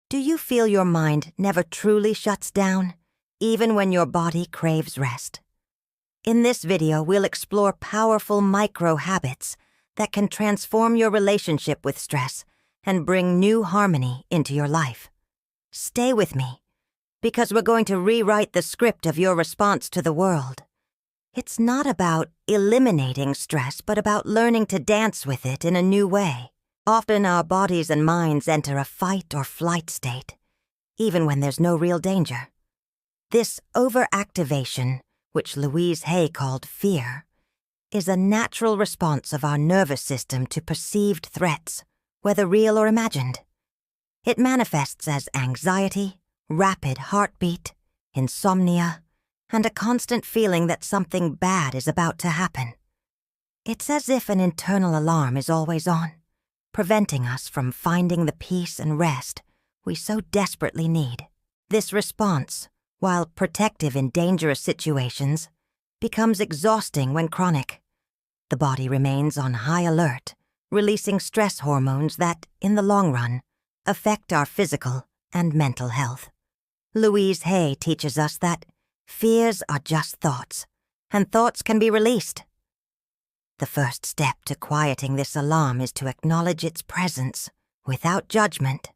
Do you feel your mind never truly shuts down, even when your body craves rest? In this video, we'll explore powerful micro-habits that can transform your relationship with stress and bring new harmony into your life. Stay with me, because we're going to rewrite the script of your response to the world. It's not about eliminating stress, but about learning to dance with it in a new way. Often our bodies and minds enter a fight or flight state, even when there's no real danger. This overactivation, which Louise Hay called fear, is a natural response of our nervous system to perceived threats, whether real or imagined. It manifests as anxiety, rapid heartbeat, insomnia, and a constant feeling that something bad is about to happen. It's as if an internal alarm is always on, preventing us from finding the peace and rest we so desperately need. This response, while protective in dangerous situations, becomes exhausting when chronic. The body remains on high alert, releasing stress hormones that, in the long run, affect our physical and mental health. Louise Hay teaches us that fears are just thoughts, and thoughts can be released. The first step to quieting this alarm is to acknowledge its presence without judgment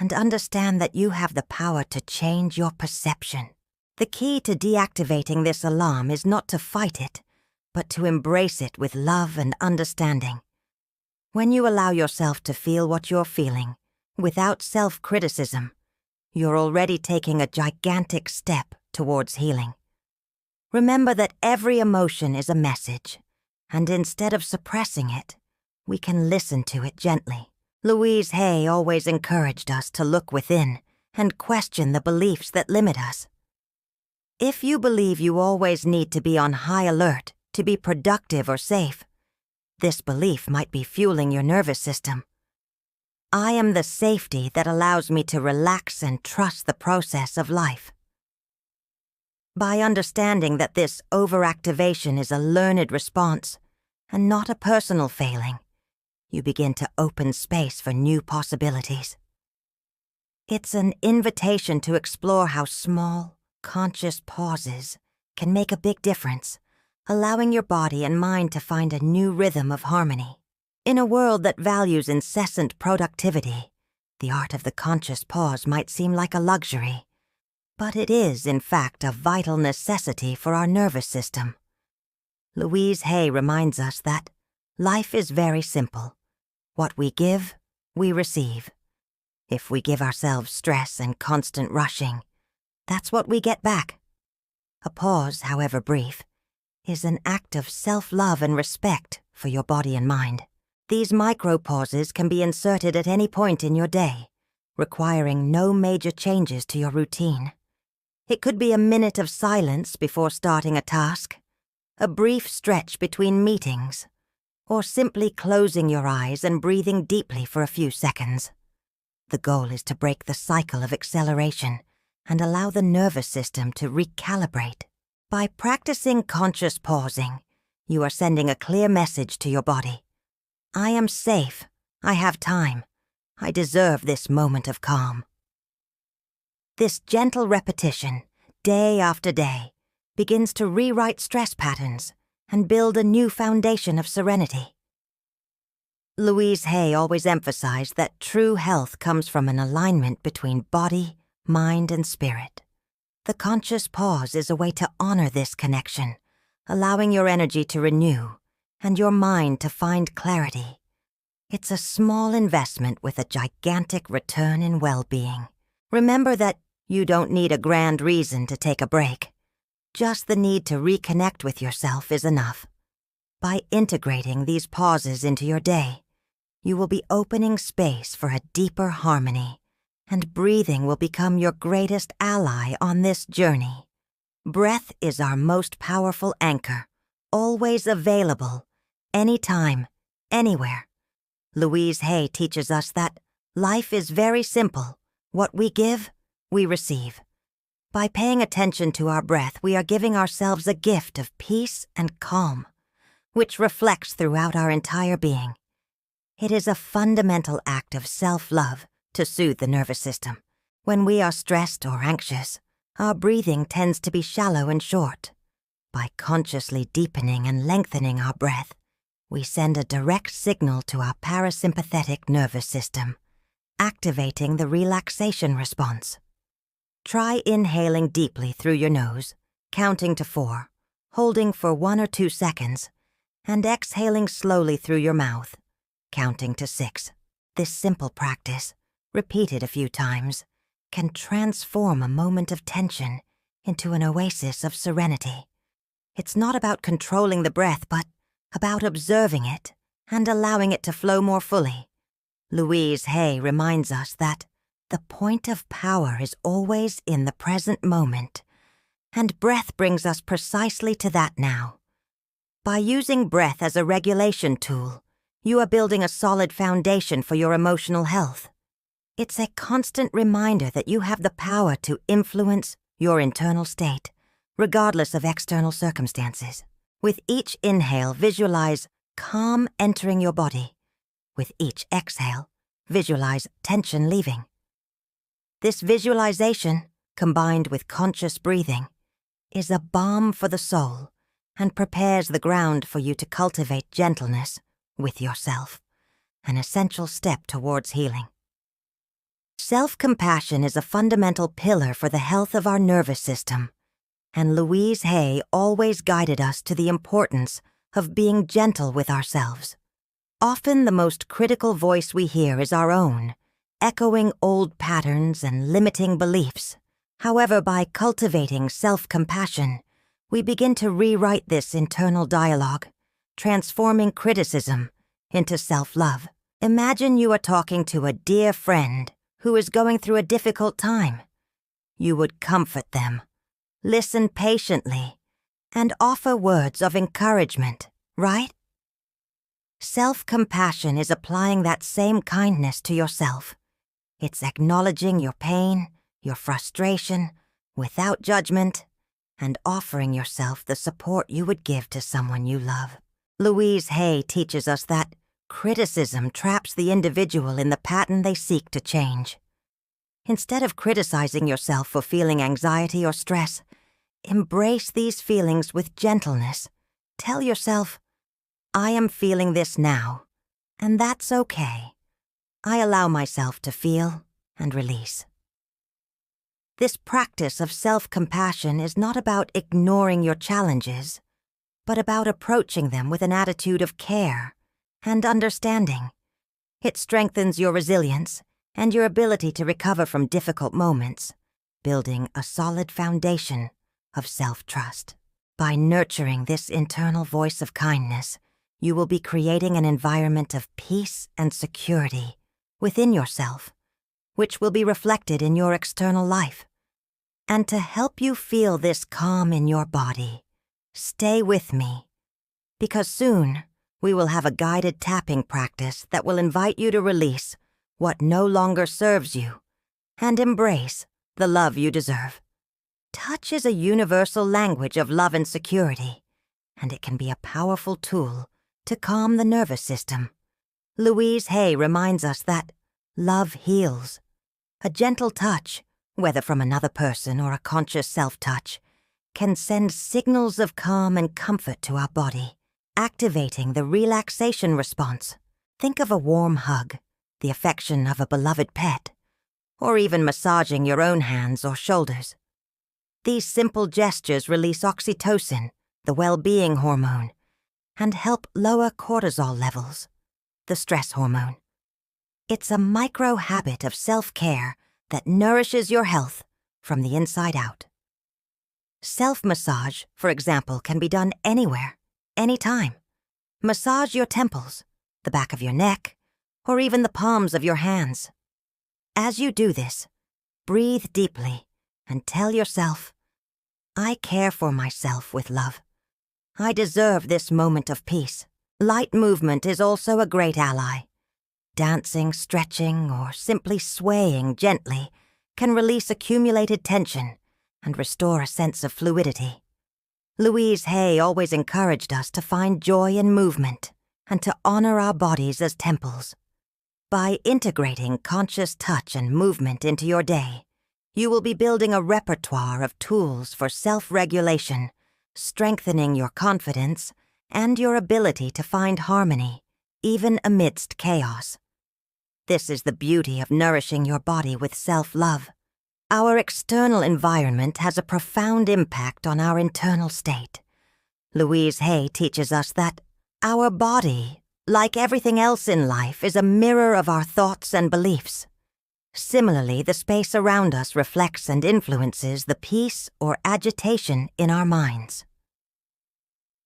and understand that you have the power to change your perception. The key to deactivating this alarm is not to fight it, but to embrace it with love and understanding. When you allow yourself to feel what you're feeling, without self-criticism, you're already taking a gigantic step towards healing. Remember that every emotion is a message, and instead of suppressing it, we can listen to it gently. Louise Hay always encouraged us to look within and question the beliefs that limit us. If you believe you always need to be on high alert to be productive or safe, this belief might be fueling your nervous system. I am the safety that allows me to relax and trust the process of life. By understanding that this overactivation is a learned response and not a personal failing, you begin to open space for new possibilities. It's an invitation to explore how small, conscious pauses can make a big difference, allowing your body and mind to find a new rhythm of harmony. In a world that values incessant productivity, the art of the conscious pause might seem like a luxury, but it is, in fact, a vital necessity for our nervous system. Louise Hay reminds us that life is very simple. What we give, we receive. If we give ourselves stress and constant rushing, that's what we get back. A pause, however brief, is an act of self-love and respect for your body and mind. These micro-pauses can be inserted at any point in your day, requiring no major changes to your routine. It could be a minute of silence before starting a task, a brief stretch between meetings, or simply closing your eyes and breathing deeply for a few seconds. The goal is to break the cycle of acceleration and allow the nervous system to recalibrate. By practicing conscious pausing, you are sending a clear message to your body. I am safe. I have time. I deserve this moment of calm. This gentle repetition, day after day, begins to rewrite stress patterns and build a new foundation of serenity. Louise Hay always emphasized that true health comes from an alignment between body, mind, and spirit. The conscious pause is a way to honor this connection, allowing your energy to renew and your mind to find clarity. It's a small investment with a gigantic return in well-being. Remember that you don't need a grand reason to take a break. Just the need to reconnect with yourself is enough. By integrating these pauses into your day, you will be opening space for a deeper harmony, and breathing will become your greatest ally on this journey. Breath is our most powerful anchor, always available, anytime, anywhere. Louise Hay teaches us that life is very simple. What we give, we receive. By paying attention to our breath, we are giving ourselves a gift of peace and calm, which reflects throughout our entire being. It is a fundamental act of self-love to soothe the nervous system. When we are stressed or anxious, our breathing tends to be shallow and short. By consciously deepening and lengthening our breath, we send a direct signal to our parasympathetic nervous system, activating the relaxation response. Try inhaling deeply through your nose, counting to 4, holding for 1 or 2 seconds, and exhaling slowly through your mouth, counting to 6. This simple practice, repeated a few times, can transform a moment of tension into an oasis of serenity. It's not about controlling the breath, but about observing it and allowing it to flow more fully. Louise Hay reminds us that the point of power is always in the present moment, and breath brings us precisely to that now. By using breath as a regulation tool, you are building a solid foundation for your emotional health. It's a constant reminder that you have the power to influence your internal state, regardless of external circumstances. With each inhale, visualize calm entering your body. With each exhale, visualize tension leaving. This visualization, combined with conscious breathing, is a balm for the soul and prepares the ground for you to cultivate gentleness with yourself, an essential step towards healing. Self-compassion is a fundamental pillar for the health of our nervous system, and Louise Hay always guided us to the importance of being gentle with ourselves. Often the most critical voice we hear is our own, echoing old patterns and limiting beliefs. However, by cultivating self-compassion, we begin to rewrite this internal dialogue, transforming criticism into self-love. Imagine you are talking to a dear friend who is going through a difficult time. You would comfort them, listen patiently, and offer words of encouragement, right? Self-compassion is applying that same kindness to yourself. It's acknowledging your pain, your frustration, without judgment, and offering yourself the support you would give to someone you love. Louise Hay teaches us that criticism traps the individual in the pattern they seek to change. Instead of criticizing yourself for feeling anxiety or stress, embrace these feelings with gentleness. Tell yourself, I am feeling this now, and that's okay. I allow myself to feel and release. This practice of self-compassion is not about ignoring your challenges, but about approaching them with an attitude of care and understanding. It strengthens your resilience and your ability to recover from difficult moments, building a solid foundation of self-trust. By nurturing this internal voice of kindness, you will be creating an environment of peace and security within yourself, which will be reflected in your external life. And to help you feel this calm in your body, stay with me, because soon we will have a guided tapping practice that will invite you to release what no longer serves you and embrace the love you deserve. Touch is a universal language of love and security, and it can be a powerful tool to calm the nervous system. Louise Hay reminds us that love heals. A gentle touch, whether from another person or a conscious self-touch, can send signals of calm and comfort to our body, activating the relaxation response. Think of a warm hug, the affection of a beloved pet, or even massaging your own hands or shoulders. These simple gestures release oxytocin, the well-being hormone, and help lower cortisol levels, the stress hormone. It's a micro-habit of self-care that nourishes your health from the inside out. Self-massage, for example, can be done anywhere, anytime. Massage your temples, the back of your neck, or even the palms of your hands. As you do this, breathe deeply and tell yourself, I care for myself with love. I deserve this moment of peace. Light movement is also a great ally. Dancing, stretching, or simply swaying gently can release accumulated tension and restore a sense of fluidity. Louise Hay always encouraged us to find joy in movement and to honor our bodies as temples. By integrating conscious touch and movement into your day, you will be building a repertoire of tools for self-regulation, strengthening your confidence and your ability to find harmony, even amidst chaos. This is the beauty of nourishing your body with self-love. Our external environment has a profound impact on our internal state. Louise Hay teaches us that our body, like everything else in life, is a mirror of our thoughts and beliefs. Similarly, the space around us reflects and influences the peace or agitation in our minds.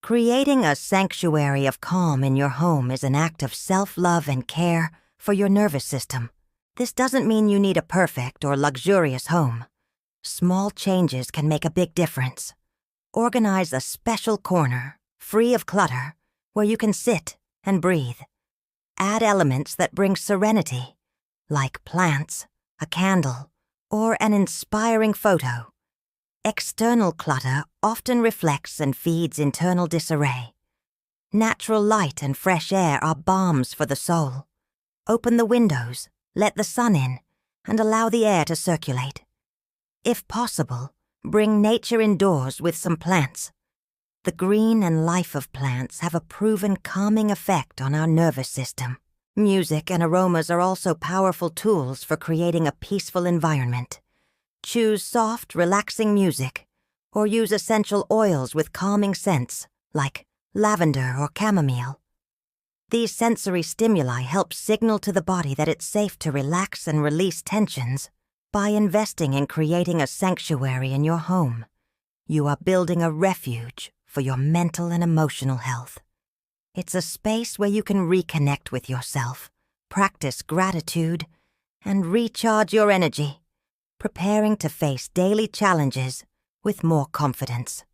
Creating a sanctuary of calm in your home is an act of self-love and care for your nervous system. This doesn't mean you need a perfect or luxurious home. Small changes can make a big difference. Organize a special corner, free of clutter, where you can sit and breathe. Add elements that bring serenity, like plants, a candle, or an inspiring photo. External clutter often reflects and feeds internal disarray. Natural light and fresh air are balms for the soul. Open the windows, let the sun in, and allow the air to circulate. If possible, bring nature indoors with some plants. The green and life of plants have a proven calming effect on our nervous system. Music and aromas are also powerful tools for creating a peaceful environment. Choose soft, relaxing music, or use essential oils with calming scents, like lavender or chamomile. These sensory stimuli help signal to the body that it's safe to relax and release tensions. By investing in creating a sanctuary in your home, you are building a refuge for your mental and emotional health. It's a space where you can reconnect with yourself, practice gratitude, and recharge your energy, preparing to face daily challenges with more confidence.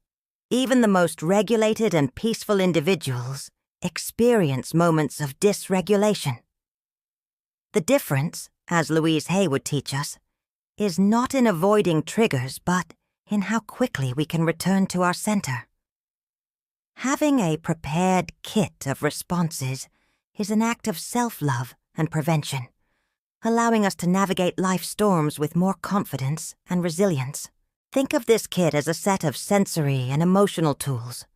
Even the most regulated and peaceful individuals experience moments of dysregulation. The difference, as Louise Hay would teach us, is not in avoiding triggers, but in how quickly we can return to our center. Having a prepared kit of responses is an act of self-love and prevention, allowing us to navigate life's storms with more confidence and resilience. Think of this kit as a set of sensory and emotional tools.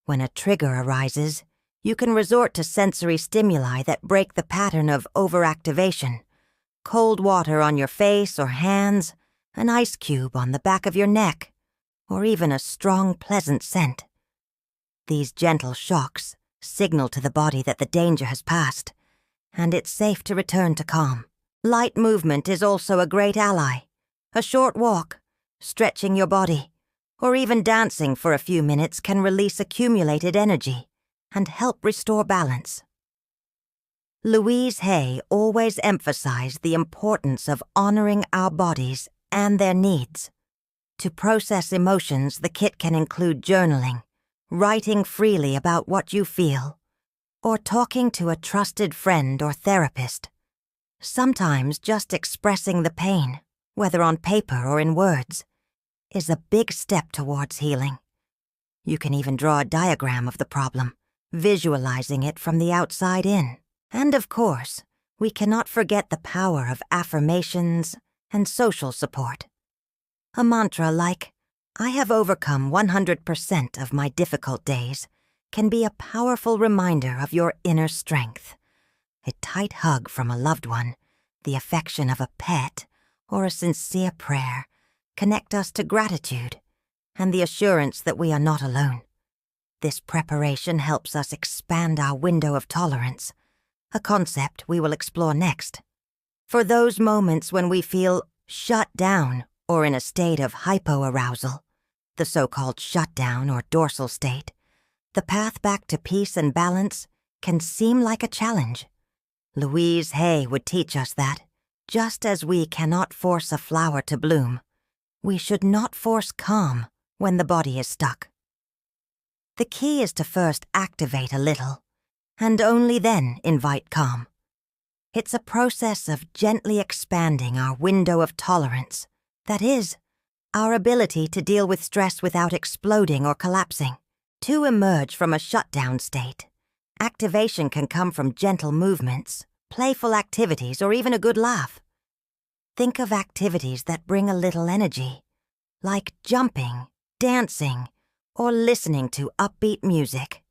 When a trigger arises, you can resort to sensory stimuli that break the pattern of overactivation. Cold water on your face or hands, an ice cube on the back of your neck, or even a strong, pleasant scent. These gentle shocks signal to the body that the danger has passed, and it's safe to return to calm. Light movement is also a great ally. A short walk, stretching your body, or even dancing for a few minutes can release accumulated energy and help restore balance. Louise Hay always emphasized the importance of honoring our bodies and their needs. To process emotions, the kit can include journaling, writing freely about what you feel, or talking to a trusted friend or therapist. Sometimes just expressing the pain, whether on paper or in words, is a big step towards healing. You can even draw a diagram of the problem, visualizing it from the outside in. And of course, we cannot forget the power of affirmations and social support. A mantra like, "I have overcome 100% of my difficult days," can be a powerful reminder of your inner strength. A tight hug from a loved one, the affection of a pet, or a sincere prayer connect us to gratitude and the assurance that we are not alone. This preparation helps us expand our window of tolerance, a concept we will explore next. For those moments when we feel shut down or in a state of hypoarousal, the so-called shutdown or dorsal state, the path back to peace and balance can seem like a challenge. Louise Hay would teach us that, just as we cannot force a flower to bloom, we should not force calm when the body is stuck. The key is to first activate a little, and only then invite calm. It's a process of gently expanding our window of tolerance, that is, our ability to deal with stress without exploding or collapsing. To emerge from a shutdown state, activation can come from gentle movements, playful activities, or even a good laugh. Think of activities that bring a little energy, like jumping, dancing, or listening to upbeat music.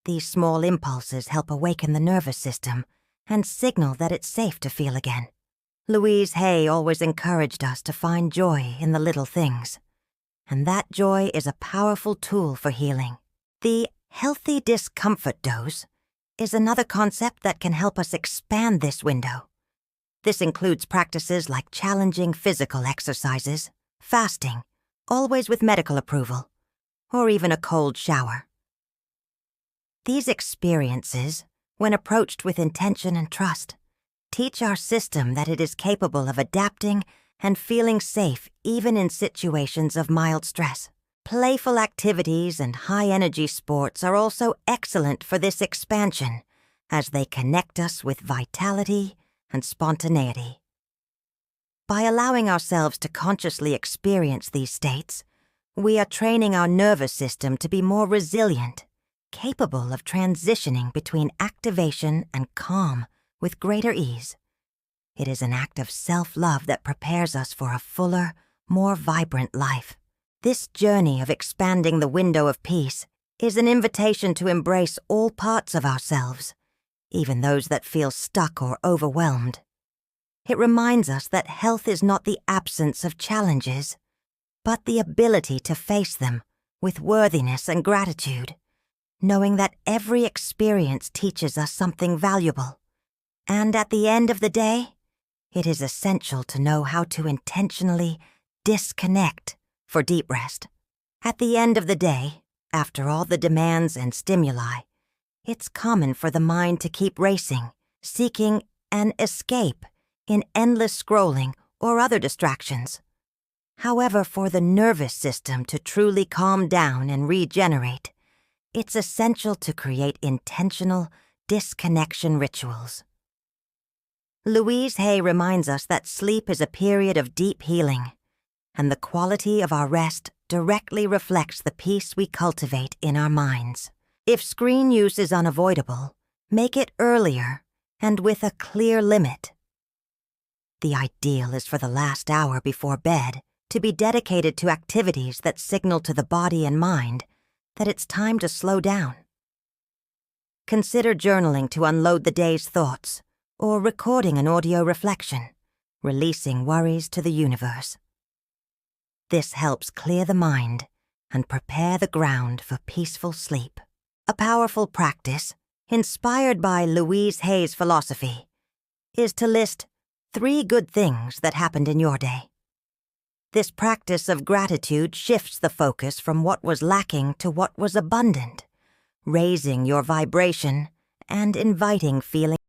These small impulses help awaken the nervous system and signal that it's safe to feel again. Louise Hay always encouraged us to find joy in the little things, and that joy is a powerful tool for healing. The healthy discomfort dose is another concept that can help us expand this window. This includes practices like challenging physical exercises, fasting, always with medical approval, or even a cold shower. These experiences, when approached with intention and trust, teach our system that it is capable of adapting and feeling safe even in situations of mild stress. Playful activities and high-energy sports are also excellent for this expansion, as they connect us with vitality and spontaneity. By allowing ourselves to consciously experience these states, we are training our nervous system to be more resilient, capable of transitioning between activation and calm with greater ease. It is an act of self-love that prepares us for a fuller, more vibrant life. This journey of expanding the window of peace is an invitation to embrace all parts of ourselves, even those that feel stuck or overwhelmed. It reminds us that health is not the absence of challenges, but the ability to face them with worthiness and gratitude, knowing that every experience teaches us something valuable. And at the end of the day, it is essential to know how to intentionally disconnect for deep rest. At the end of the day, after all the demands and stimuli, it's common for the mind to keep racing, seeking an escape in endless scrolling or other distractions. However, for the nervous system to truly calm down and regenerate, it's essential to create intentional disconnection rituals. Louise Hay reminds us that sleep is a period of deep healing, and the quality of our rest directly reflects the peace we cultivate in our minds. If screen use is unavoidable, make it earlier and with a clear limit. The ideal is for the last hour before bed to be dedicated to activities that signal to the body and mind that it's time to slow down. Consider journaling to unload the day's thoughts, or recording an audio reflection, releasing worries to the universe. This helps clear the mind and prepare the ground for peaceful sleep. A powerful practice, inspired by Louise Hay's philosophy, is to list 3 good things that happened in your day. This practice of gratitude shifts the focus from what was lacking to what was abundant, raising your vibration and inviting feelings